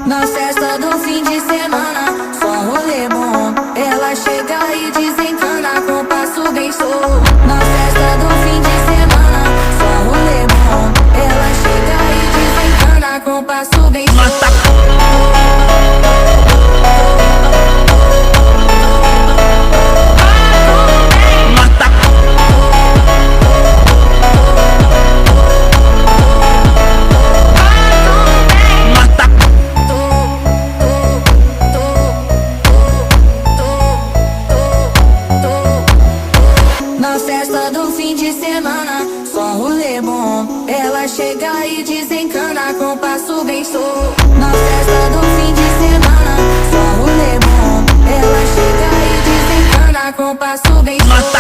Na festa do fim de semana, só rolê bom. Ela chega e desencana com passo bem solto. Na festa do fim de semana, só rolê bom. Ela chega e desencana com passo bem solto. Na festa do fim de semana, só rolê bom. Ela chega e desencana com passo bem solto. Na festa do fim de semana, só rolê bom. Ela chega e desencana com passo bem solto.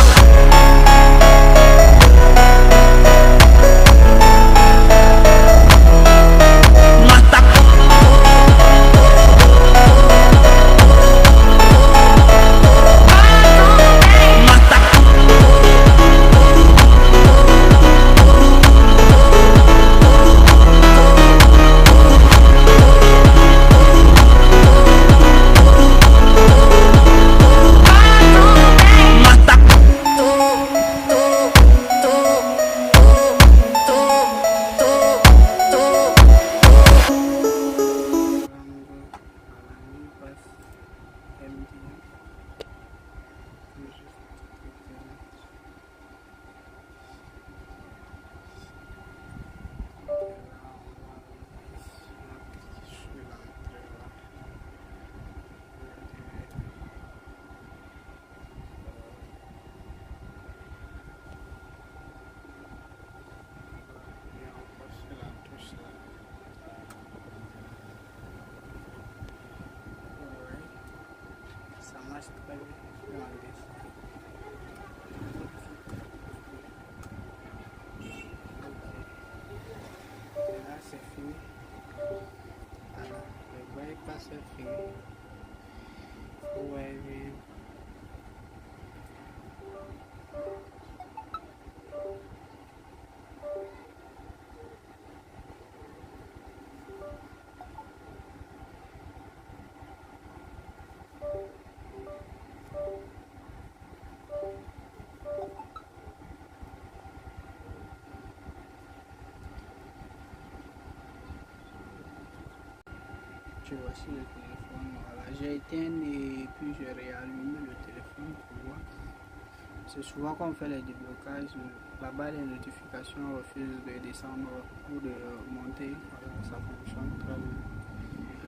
C'est fini. Alors, le bypass est fini. Ouais, oui. Tu vois sur le téléphone, voilà. J'ai éteint et puis j'ai réallumé le téléphone pour voir. C'est souvent qu'on fait les déblocages, là-bas les notifications refusent de descendre ou de monter, voilà, ça fonctionne très bien.